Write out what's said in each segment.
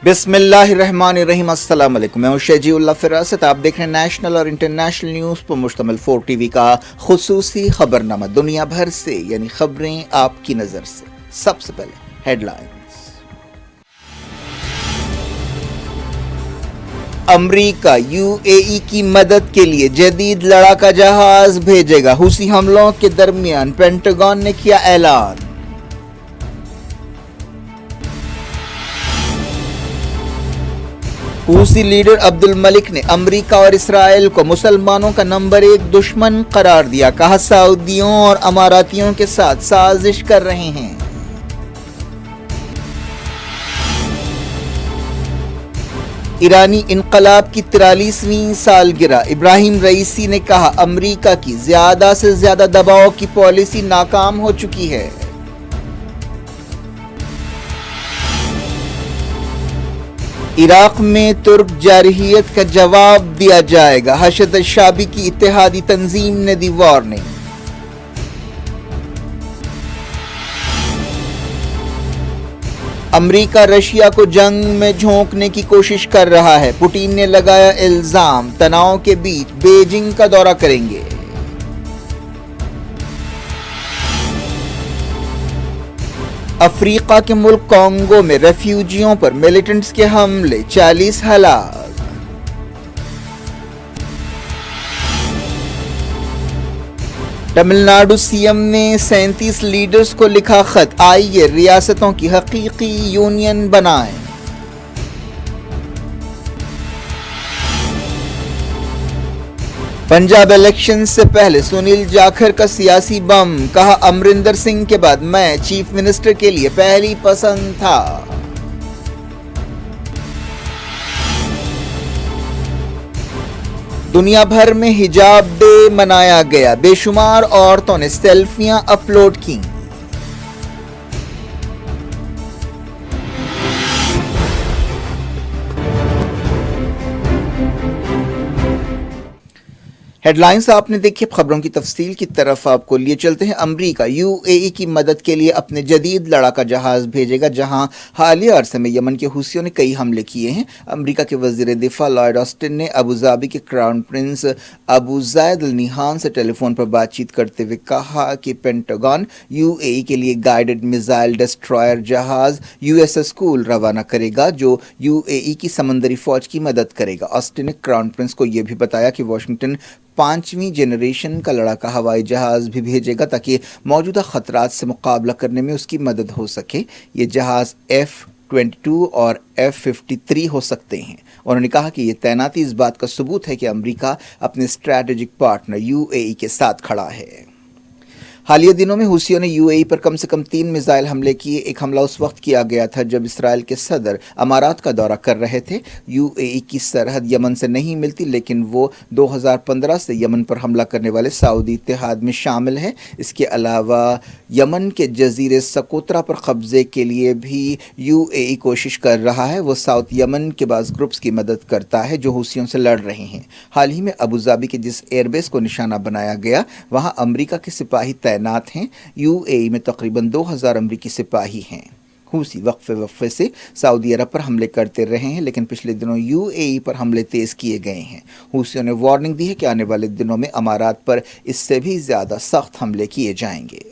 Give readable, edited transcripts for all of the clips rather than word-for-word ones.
बिस्मिल्लाहिर्रहमानिर्रहीम। अस्सलाम वालेकुम। मैं हूं शेजीउल्लाह फिरासत। आप देख रहे हैं नेशनल और इंटरनेशनल न्यूज़ पर मुश्तमिल 4 टीवी का खुसूसी खबरनामा। दुनिया भर से यानी खबरें आपकी नज़र से। सबसे पहले हेडलाइंस। अमरीका यूएई की मदद के लिए जदीद लड़ाका जहाज भेजेगा। हुसी हमलों के दरमियान पेंटागन ने किया ऐलान। हुसी लीडर अब्दुल मलिक ने अमेरिका और इसराइल को मुसलमानों का नंबर 1 दुश्मन करार दिया। कहा सऊदियों और अमारातियों के साथ साजिश कर रहे हैं। ईरानी इनकलाब की 43वीं सालगिरह। इब्राहिम रईसी ने कहा अमेरिका की ज्यादा से ज्यादा दबाव की पॉलिसी नाकाम हो चुकी है। इराक में तुर्क जारहियत का जवाब दिया जाएगा। हशद शाबी की इत्तेहादी तंजीम ने दी वार्निंग। अमेरिका रशिया को जंग में झोंकने की कोशिश कर रहा है। पुतिन ने लगाया इल्जाम। तनाव के बीच बीजिंग का दौरा करेंगे। अफ्रीका के मुल्क कांगो में रेफ्यूजियों पर मिलिटेंट्स के हमले, 40 हलाक। तमिलनाडु सीएम ने 37 लीडर्स को लिखा खत। आइए रियासतों की हकीकी यूनियन बनाएं। पंजाब इलेक्शन से पहले सुनील जाखड़ का सियासी बम। कहा अमरिंदर सिंह के बाद मैं चीफ मिनिस्टर के लिए पहली पसंद था। दुनिया भर में हिजाब डे मनाया गया। बेशुमार औरतों ने सेल्फियां अपलोड की। हेडलाइंस आपने देखी। खबरों की तफसील की तरफ आपको लिए चलते हैं। अमेरिका यूएई की मदद के लिए अपने जदीद लड़ाका जहाज भेजेगा। जहां हालिया अरसे में यमन के हुसियों ने कई हमले किए हैं। अमेरिका के वजीर दिफा लॉयड ऑस्टिन ने अबूधाबी के क्राउन प्रिंस अबू जायद अल निहान से टेलीफोन पर बातचीत करते हुए कहा कि पेंटागन यूएई के लिए गाइडेड मिसाइल डिस्ट्रॉयर जहाज यूएसएस कूल रवाना करेगा, जो यूएई की समंदरी फौज की मदद करेगा। ऑस्टिन ने क्राउन प्रिंस को यह भी बताया कि वाशिंगटन 5वीं जनरेशन का लड़ाका हवाई जहाज भी भेजेगा ताकि मौजूदा खतरात से मुकाबला करने में उसकी मदद हो सके। ये जहाज F-22 और F-53 हो सकते हैं। उन्होंने कहा कि ये तैनाती इस बात का सबूत है कि अमेरिका अपने स्ट्रैटेजिक पार्टनर यूएई के साथ खड़ा है। हालिया दिनों में हुसियों ने यूएई पर कम से कम 3 मिसाइल हमले किए। एक हमला उस वक्त किया गया था जब इसराइल के सदर अमारात का दौरा कर रहे थे। यूएई की सरहद यमन से नहीं मिलती, लेकिन वो 2015 से यमन पर हमला करने वाले सऊदी इत्तेहाद में शामिल है। इसके अलावा यमन के जजीरे सकोतरा पर कब्जे के लिए भी यूएई कोशिश कर रहा है। वो साउथ यमन के बाज़ ग्रुप्स की मदद करता है जो हुसियों से लड़ रहे हैं। हाल ही में अबूधाबी के जिस एयरबेस को निशाना बनाया गया, वहाँ अमेरिका के सिपाही तैनात हैं। यूएई में तकरीबन 2000 अमरीकी सिपाही हैं। हुसी वक्फे से सऊदी अरब पर हमले करते रहे हैं, लेकिन पिछले दिनों यूएई पर हमले तेज किए गए हैं। हुसियों ने वार्निंग दी है कि आने वाले दिनों में अमारात पर इससे भी ज़्यादा सख्त हमले किए जाएंगे।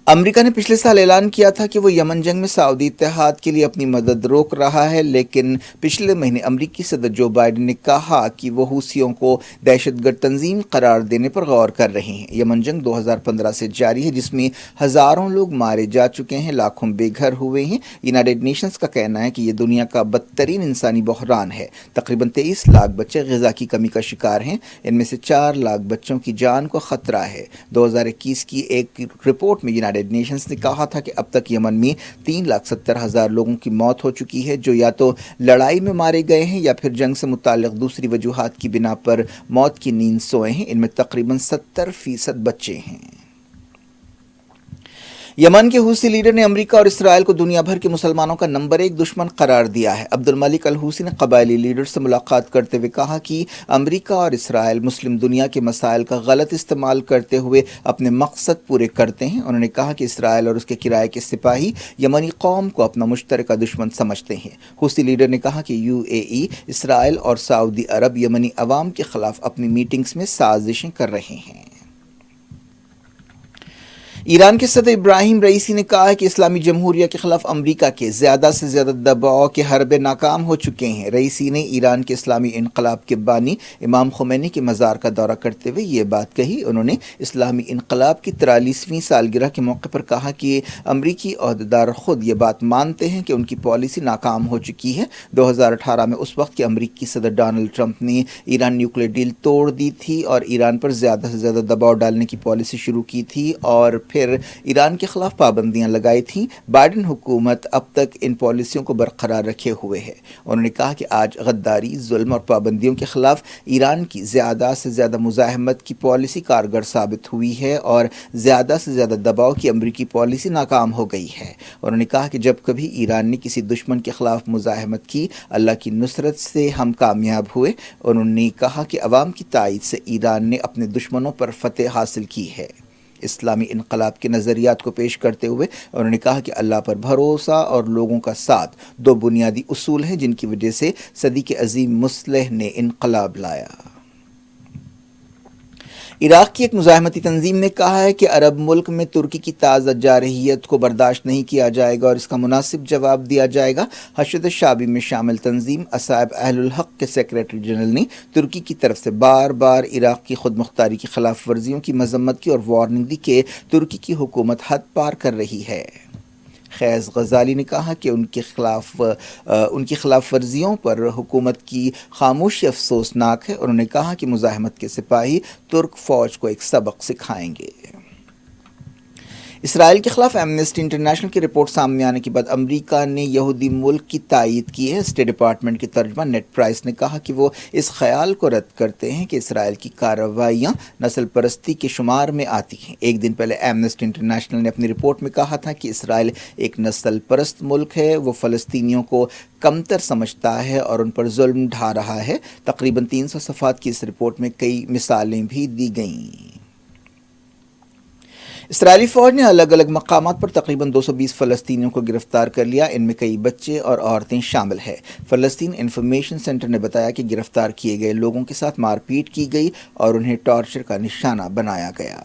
अमेरिका ने पिछले साल ऐलान किया था कि वो यमन जंग में सऊदी इत्तेहाद के लिए अपनी मदद रोक रहा है, लेकिन पिछले महीने अमेरिकी सदर जो बाइडेन ने कहा कि वो हुसियों को दहशतगर्द तंजीम करार देने पर गौर कर रहे हैं। यमन जंग 2015 से जारी है, जिसमें हज़ारों लोग मारे जा चुके हैं, लाखों बेघर हुए हैं। यूनाइटेड नेशंस का कहना है कि ये दुनिया का बदतरीन इंसानी बहरान है। तकरीबन 23 लाख बच्चे ग़िज़ा की कमी का शिकार हैं। इनमें से 4 लाख बच्चों की जान को ख़तरा है। 2021 की एक रिपोर्ट में यूनाइटेड नेशंस ने कहा था कि अब तक यमन में 3,70,000 लोगों की मौत हो चुकी है, जो या तो लड़ाई में मारे गए हैं या फिर जंग से मुताल्लिक़ दूसरी वजूहात की बिना पर मौत की नींद सोए हैं। इनमें तकरीबन 70% बच्चे हैं। یمن کے حوثی لیڈر نے امریکہ اور اسرائیل کو دنیا بھر کے مسلمانوں کا نمبر 1 دشمن قرار دیا ہے۔ عبد الملک الحوثی نے قبائلی لیڈر سے ملاقات کرتے ہوئے کہا کہ امریکہ اور اسرائیل مسلم دنیا کے مسائل کا غلط استعمال کرتے ہوئے اپنے مقصد پورے کرتے ہیں۔ انہوں نے کہا کہ اسرائیل اور اس کے کرائے کے سپاہی یمنی قوم کو اپنا مشترکہ دشمن سمجھتے ہیں۔ حوثی لیڈر نے کہا کہ UAE، اسرائیل اور سعودی عرب یمنی عوام کے خلاف اپنی میٹنگز میں سازشیں کر رہے ہیں۔ ایران کے صدر ابراہیم رئیسی نے کہا ہے کہ اسلامی جمہوریہ کے خلاف امریکہ کے زیادہ سے زیادہ دباؤ کے حربے ناکام ہو چکے ہیں۔ رئیسی نے ایران کے اسلامی انقلاب کے بانی امام خمینی کے مزار کا دورہ کرتے ہوئے یہ بات کہی۔ انہوں نے اسلامی انقلاب کی 43ویں سالگرہ کے موقع پر کہا کہ امریکی عہدیدار خود یہ بات مانتے ہیں کہ ان کی پالیسی ناکام ہو چکی ہے۔ 2018 میں اس وقت کے امریکی صدر ڈونلڈ ٹرمپ نے ایران نیوکلیئر ڈیل توڑ دی تھی اور ایران پر زیادہ سے زیادہ دباؤ ڈالنے کی پالیسی شروع کی تھی اور پھر ایران کے خلاف پابندیاں لگائی تھیں۔ بائیڈن حکومت اب تک ان پالیسیوں کو برقرار رکھے ہوئے ہے۔ انہوں نے کہا کہ آج غداری، ظلم اور پابندیوں کے خلاف ایران کی زیادہ سے زیادہ مزاحمت کی پالیسی کارگر ثابت ہوئی ہے اور زیادہ سے زیادہ دباؤ کی امریکی پالیسی ناکام ہو گئی ہے۔ انہوں نے کہا کہ جب کبھی ایران نے کسی دشمن کے خلاف مزاحمت کی، اللہ کی نصرت سے ہم کامیاب ہوئے۔ انہوں نے کہا کہ عوام کی تائید سے ایران نے اپنے دشمنوں پر فتح حاصل کی ہے۔ اسلامی انقلاب کے نظریات کو پیش کرتے ہوئے انہوں نے کہا کہ اللہ پر بھروسہ اور لوگوں کا ساتھ 2 بنیادی اصول ہیں جن کی وجہ سے صدی کے عظیم مصلح نے انقلاب لایا۔ عراق کی ایک مزاحمتی تنظیم نے کہا ہے کہ عرب ملک میں ترکی کی تازہ جارحیت کو برداشت نہیں کیا جائے گا اور اس کا مناسب جواب دیا جائے گا۔ حشد شعبی میں شامل تنظیم اصحاب اہل الحق کے سیکریٹری جنرل نے ترکی کی طرف سے بار بار عراق کی خود مختاری کی خلاف ورزیوں کی مذمت کی اور وارننگ دی کہ ترکی کی حکومت حد پار کر رہی ہے۔ خیز غزالی نے کہا کہ ان کی خلاف ورزیوں پر حکومت کی خاموشی افسوسناک ہے۔ انہوں نے کہا کہ مزاحمت کے سپاہی ترک فوج کو ایک سبق سکھائیں گے۔ اسرائیل کے خلاف ایمنسٹی انٹرنیشنل کی رپورٹ سامنے آنے کے بعد امریکہ نے یہودی ملک کی تائید کی ہے۔ اسٹیٹ ڈپارٹمنٹ کے ترجمہ نیڈ پرائس نے کہا کہ وہ اس خیال کو رد کرتے ہیں کہ اسرائیل کی کارروائیاں نسل پرستی کے شمار میں آتی ہیں۔ ایک دن پہلے ایمنسٹی انٹرنیشنل نے اپنی رپورٹ میں کہا تھا کہ اسرائیل ایک نسل پرست ملک ہے، وہ فلسطینیوں کو کمتر سمجھتا ہے اور ان پر ظلم ڈھا رہا ہے۔ تقریباً 300 صفحات کی اس رپورٹ میں کئی مثالیں بھی دی گئیں۔ اسرائیلی فوج نے الگ الگ مقامات پر تقریباً 220 فلسطینیوں کو گرفتار کر لیا، ان میں کئی بچے اور عورتیں شامل ہیں۔ فلسطین انفارمیشن سینٹر نے بتایا کہ گرفتار کیے گئے لوگوں کے ساتھ مار پیٹ کی گئی اور انہیں ٹارچر کا نشانہ بنایا گیا۔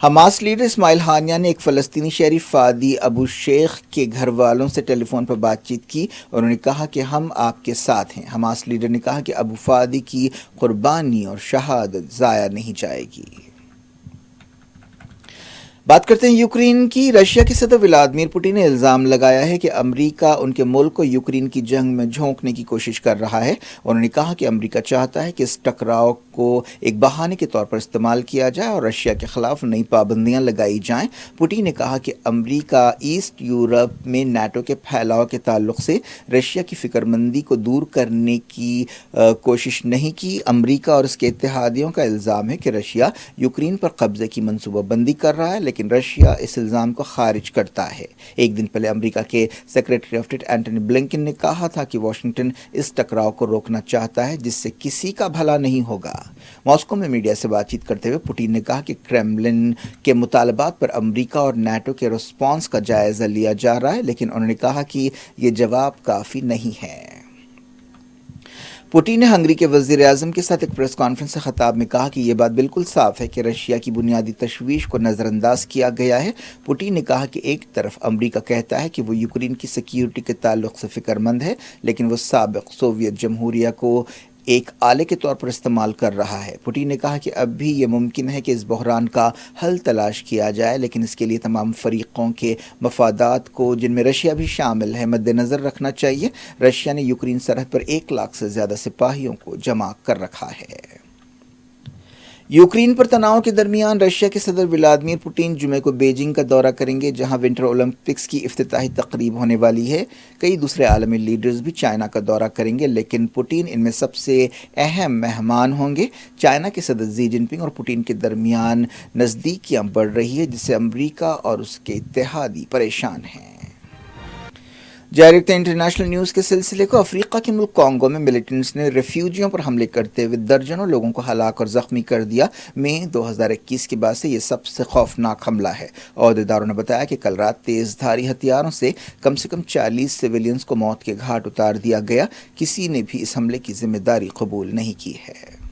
حماس لیڈر اسماعیل ہانیہ نے ایک فلسطینی شہری فادی ابو شیخ کے گھر والوں سے ٹیلی فون پر بات چیت کی۔ انہوں نے کہا کہ ہم آپ کے ساتھ ہیں۔ حماس لیڈر نے کہا کہ ابو فادی کی قربانی اور شہادت ضائع نہیں جائے گی۔ بات کرتے ہیں یوکرین کی۔ رشیا کے صدر ولادیمیر پوٹن نے الزام لگایا ہے کہ امریکہ ان کے ملک کو یوکرین کی جنگ میں جھونکنے کی کوشش کر رہا ہے۔ انہوں نے کہا کہ امریکہ چاہتا ہے کہ اس ٹکراؤ کو ایک بہانے کے طور پر استعمال کیا جائے اور رشیا کے خلاف نئی پابندیاں لگائی جائیں۔ پوٹن نے کہا کہ امریکہ ایسٹ یورپ میں نیٹو کے پھیلاؤ کے تعلق سے رشیا کی فکر مندی کو دور کرنے کی کوشش نہیں کی۔ امریکہ اور اس کے اتحادیوں کا الزام ہے کہ رشیا یوکرین پر قبضے کی منصوبہ بندی کر رہا ہے، لیکن رشیا اس الزام کو خارج کرتا ہے۔ ایک دن پہلے امریکہ کے secretary of state Antony Blinken نے کہا تھا کہ واشنگٹن اس ٹکراؤ کو روکنا چاہتا ہے جس سے کسی کا بھلا نہیں ہوگا۔ ماسکو میں میڈیا سے بات چیت کرتے ہوئے پوٹن نے کہا کہ کرملن کے مطالبات پر امریکہ اور نیٹو کے رسپانس کا جائزہ لیا جا رہا ہے، لیکن انہوں نے کہا کہ یہ جواب کافی نہیں ہے۔ پوٹن نے ہنگری کے وزیر اعظم کے ساتھ ایک پریس کانفرنس سے خطاب میں کہا کہ یہ بات بالکل صاف ہے کہ رشیا کی بنیادی تشویش کو نظر انداز کیا گیا ہے۔ پوٹن نے کہا کہ ایک طرف امریکہ کہتا ہے کہ وہ یوکرین کی سیکیورٹی کے تعلق سے فکر مند ہے، لیکن وہ سابق سوویت جمہوریہ کو ایک آلے کے طور پر استعمال کر رہا ہے۔ پوٹن نے کہا کہ اب بھی یہ ممکن ہے کہ اس بحران کا حل تلاش کیا جائے، لیکن اس کے لیے تمام فریقوں کے مفادات کو، جن میں رشیا بھی شامل ہے، مد نظر رکھنا چاہیے۔ رشیا نے یوکرین سرحد پر 1 لاکھ سے زیادہ سپاہیوں کو جمع کر رکھا ہے۔ यूक्रेन पर तनाव के दरमियान रशिया के सदर व्लादिमीर पुतिन जुमे को बीजिंग का दौरा करेंगे, जहां विंटर ओलंपिक्स की इफ्तिताही तकरीब होने वाली है। कई दूसरे आलमी लीडर्स भी चाइना का दौरा करेंगे, लेकिन पुतिन इनमें सबसे अहम मेहमान होंगे। चाइना के सदर जी जिनपिंग और पुतिन के दरमियान नज़दीकियां बढ़ रही है, जिससे अमरीका और उसके इत्तेहादी परेशान हैं। जारी रखते इंटरनेशनल न्यूज़ के सिलसिले को। अफ्रीका के मुल्क कॉन्गो में मिलिटेंट्स ने रेफ्यूजियों पर हमले करते हुए दर्जनों लोगों को हलाक और ज़ख्मी कर दिया। मई 2021 के बाद से ये सबसे खौफनाक हमला है। अहदेदारों ने बताया कि कल रात तेज़धारी हथियारों से कम 40 सिविलियंस को मौत के घाट उतार दिया गया। किसी ने भी इस हमले की जिम्मेदारी कबूल नहीं की है।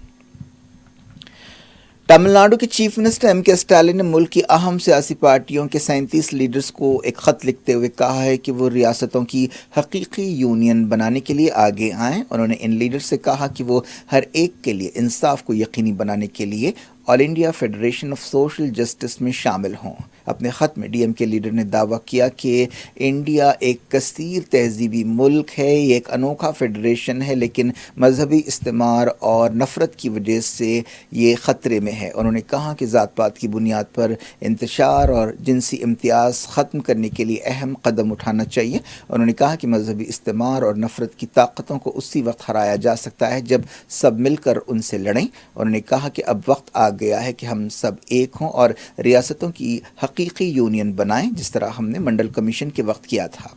तमिलनाडु के चीफ मिनिस्टर M.K. स्टालिन ने मुल्क की अहम सियासी पार्टियों के 37 लीडर्स को एक ख़त लिखते हुए कहा है कि वो रियासतों की हकीकी यूनियन बनाने के लिए आगे आएं। उन्होंने इन लीडर्स से कहा कि वो हर एक के लिए इंसाफ को यकीनी बनाने के लिए all India federation of social justice में शामिल हों। अपने ख़त में DMK लीडर ने दावा किया कि इंडिया एक कसीर तहजीबी मुल्क है, ये एक अनोखा फेडरेशन है, लेकिन मजहबी इस्तेमार और नफ़रत की वजह से ये ख़तरे में है। उन्होंने कहा कि ज़ात पात की बुनियाद पर इंतशार और जिनसी इम्तियाज़ ख़त्म करने के लिए अहम कदम उठाना चाहिए। उन्होंने कहा कि मजहबी इस्तेमार और नफ़रत की ताकतों को उसी वक्त हराया जा सकता है जब सब मिलकर उनसे लड़ें। उन्होंने कहा कि अब वक्त आ गया है कि हम सब एक हों और रियासतों की हकीकी यूनियन बनाएं, जिस तरह हमने मंडल कमीशन के वक्त किया था।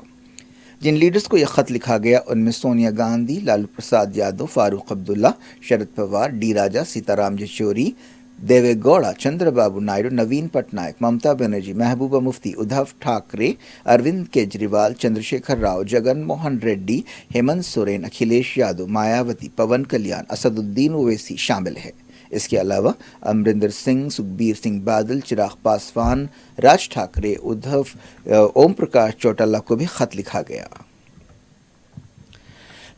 जिन लीडर्स को यह ख़त लिखा गया उनमें सोनिया गांधी, लालू प्रसाद यादव, फारूक अब्दुल्ला, शरद पवार, डी राजा, सीताराम येचूरी, देवेगौड़ा, चंद्रबाबू नायडू, नवीन पटनायक, ममता बनर्जी, महबूबा मुफ्ती, उद्धव ठाकरे, अरविंद केजरीवाल, चंद्रशेखर राव, जगन मोहन रेड्डी, हेमंत सोरेन, अखिलेश यादव, मायावती, पवन कल्याण, असदुद्दीन ओवैसी शामिल है। इसके अलावा अमरिंदर सिंह, सुखबीर सिंह बादल, चिराग पासवान, राज ठाकरे, उद्धव, ओम प्रकाश चौटाला को भी खत लिखा गया।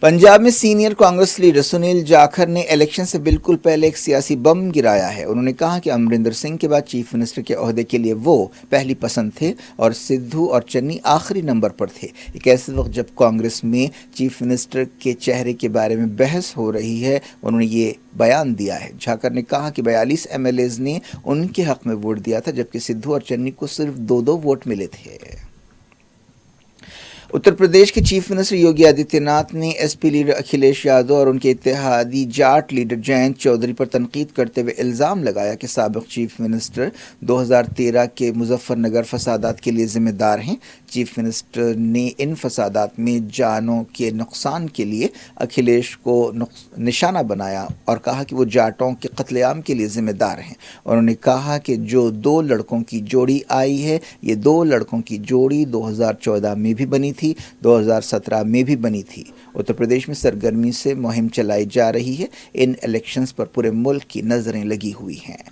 पंजाब में सीनियर कांग्रेस लीडर सुनील जाखड़ ने इलेक्शन से बिल्कुल पहले एक सियासी बम गिराया है। उन्होंने कहा कि अमरिंदर सिंह के बाद चीफ मिनिस्टर के ओहदे के लिए वो पहली पसंद थे और सिद्धू और चन्नी आखिरी नंबर पर थे। एक ऐसे वक्त जब कांग्रेस में चीफ मिनिस्टर के चेहरे के बारे में बहस हो रही है, उन्होंने ये बयान दिया है। जाखड़ ने कहा कि 42 MLAs ने उनके हक में वोट दिया था, जबकि सिद्धू और चन्नी को सिर्फ 2-2 वोट मिले थे। उत्तर प्रदेश के चीफ मिनिस्टर योगी आदित्यनाथ ने SP लीडर अखिलेश यादव और उनके इत्तेहादी जाट लीडर जयंत चौधरी पर तनकीद करते हुए इल्ज़ाम लगाया कि साबिक़ चीफ मिनिस्टर 2013 के मुजफ्फरनगर फसादात के लिए ज़िम्मेदार हैं। चीफ मिनिस्टर ने इन फसादात में जानों के नुकसान के लिए अखिलेश को निशाना बनाया और कहा कि वो जाटों के कत्लेआम के लिए ज़िम्मेदार हैं। उन्होंने कहा कि जो 2 लड़कों की जोड़ी आई है, ये 2 लड़कों की जोड़ी 2014 में भी बनी थी, 2017 में भी बनी थी। उत्तर प्रदेश में सरगर्मी से मुहिम चलाई जा रही है। इन इलेक्शंस पर पूरे मुल्क की नज़रें लगी हुई हैं।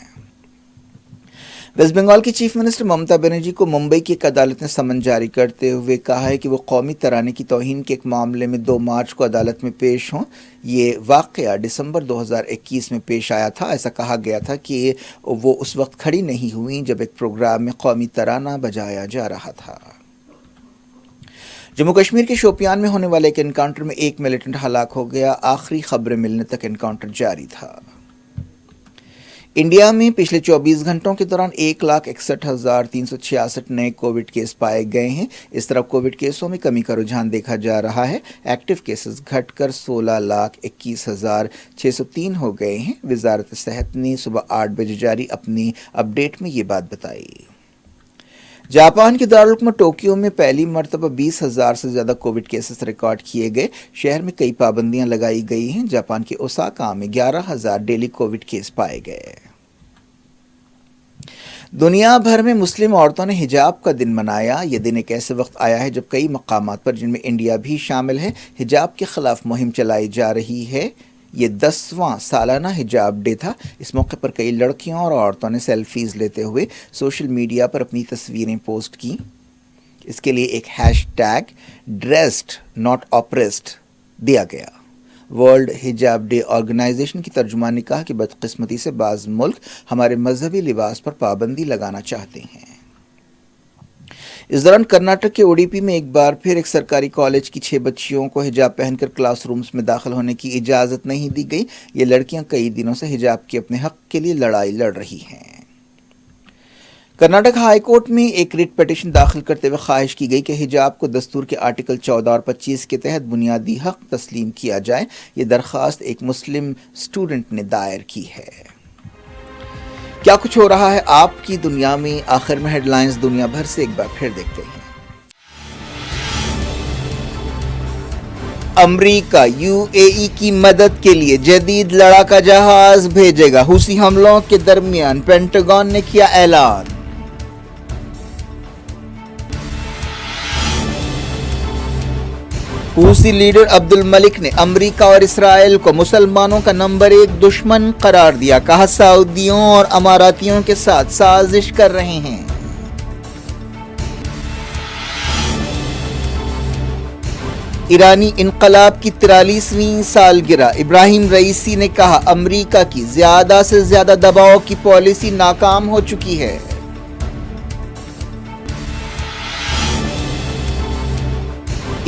वेस्ट बंगाल की चीफ मिनिस्टर ममता बनर्जी को मुंबई की एक अदालत ने समन जारी करते हुए कहा है कि वो कौमी तराने की तौहीन के एक मामले में 2 मार्च को अदालत में पेश हों। ये वाक़या दिसंबर 2021 में पेश आया था। ऐसा कहा गया था कि वो उस वक्त खड़ी नहीं हुई जब एक प्रोग्राम में कौमी तराना बजाया जा रहा था। जम्मू कश्मीर के शोपियान में होने वाले एक एनकाउंटर में एक मिलिटेंट हलाक हो गया। आखिरी खबरें मिलने तक एनकाउंटर जारी था। इंडिया में पिछले 24 घंटों के दौरान 1,61,366 नए कोविड केस पाए गए हैं। इस तरह कोविड केसों में कमी का रुझान देखा जा रहा है। एक्टिव केसेस घटकर 16,21,603 हो गए हैं। वजारत सेहत ने सुबह 8 बजे जारी अपनी अपडेट में ये बात बताई। जापान के दारुल टोक्यो में पहली मरतबा 20,000 से ज़्यादा कोविड केसेस रिकॉर्ड किए गए। शहर में कई पाबंदियां लगाई गई हैं। जापान के ओसाका में 11,000 डेली कोविड केस पाए गए। दुनिया भर में मुस्लिम औरतों ने हिजाब का दिन मनाया। यह दिन एक ऐसे वक्त आया है जब कई मकामात पर, जिनमें इंडिया भी शामिल है, हिजाब के खिलाफ मुहिम चलाई जा रही है। ये 10वां सालाना हिजाब डे था। इस मौके पर कई लड़कियों और औरतों ने सेल्फीज लेते हुए सोशल मीडिया पर अपनी तस्वीरें पोस्ट की। इसके लिए एक हैशटैग ड्रेस्ड नॉट ऑप्रेस्ड दिया गया। वर्ल्ड हिजाब डे ऑर्गेनाइजेशन की तर्जुमान ने कहा कि बदकिस्मती से बाज़ मुल्क हमारे मजहबी लिबास पर पाबंदी लगाना चाहते हैं। इस दौरान कर्नाटक के उडुपी में एक बार फिर एक सरकारी कॉलेज की 6 बच्चियों को हिजाब पहनकर क्लास रूम्स में दाखिल होने की इजाज़त नहीं दी गई। ये लड़कियां कई दिनों से हिजाब के अपने हक के लिए लड़ाई लड़ रही हैं। कर्नाटक हाई कोर्ट में एक रिट पिटीशन दाखिल करते हुए ख्वाहिश की गई कि हिजाब को दस्तूर के आर्टिकल 14 और 25 के तहत बुनियादी हक तस्लीम किया जाए। ये दरख्वास्त एक मुस्लिम स्टूडेंट ने दायर की है। क्या कुछ हो रहा है आपकी दुनिया में, आखिर में हेडलाइंस दुनिया भर से एक बार फिर देखते हैं। अमरीका यूएई की मदद के लिए जदीद लड़ाका जहाज भेजेगा। हूसी हमलों के दरमियान पेंटागन ने किया ऐलान। हूसी लीडर अब्दुल मलिक ने अमरीका और इसराइल को मुसलमानों का नंबर 1 दुश्मन करार दिया। कहा सऊदियों और अमारातियों के साथ साजिश कर रहे हैं। ईरानी इनकलाब की 43वीं सालगिरह। इब्राहिम रईसी ने कहा अमरीका की ज्यादा से ज्यादा दबाव की पॉलिसी नाकाम हो चुकी है।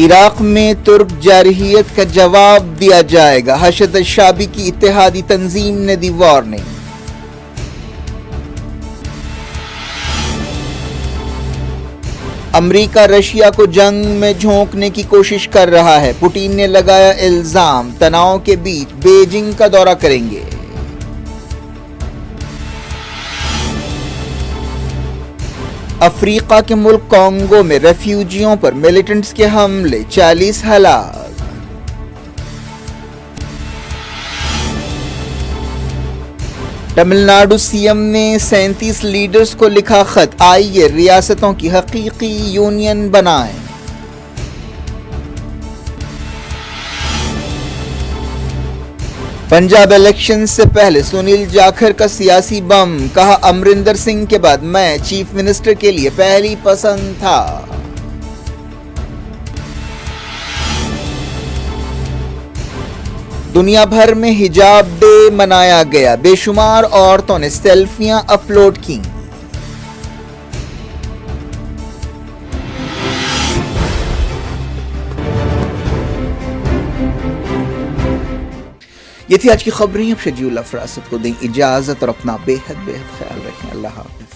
इराक में तुर्क जारहियत का जवाब दिया जाएगा। हशद शाबी की इत्तेहादी तंजीम ने दी वार्निंग। अमरीका रशिया को जंग में झोंकने की कोशिश कर रहा है। पुतिन ने लगाया इल्जाम, तनाव के बीच बीजिंग का दौरा करेंगे। अफ्रीका के मुल्क कांगो में रेफ्यूजियों पर मिलिटेंट्स के हमले, 40 हलाक। तमिलनाडु सीएम ने 37 लीडर्स को लिखा खत, आइए रियासतों की हकीकी यूनियन बनाएं। पंजाब इलेक्शन से पहले सुनील जाखड़ का सियासी बम। कहा अमरिंदर सिंह के बाद मैं चीफ मिनिस्टर के लिए पहली पसंद था। दुनिया भर में हिजाब डे मनाया गया। बेशुमार औरतों ने सेल्फियां अपलोड की। ये थी आज की खबरें। अब शजीउल अफरासत को दें इजाजत और अपना बेहद ख्याल रखें। अल्लाह हाफ़िज़।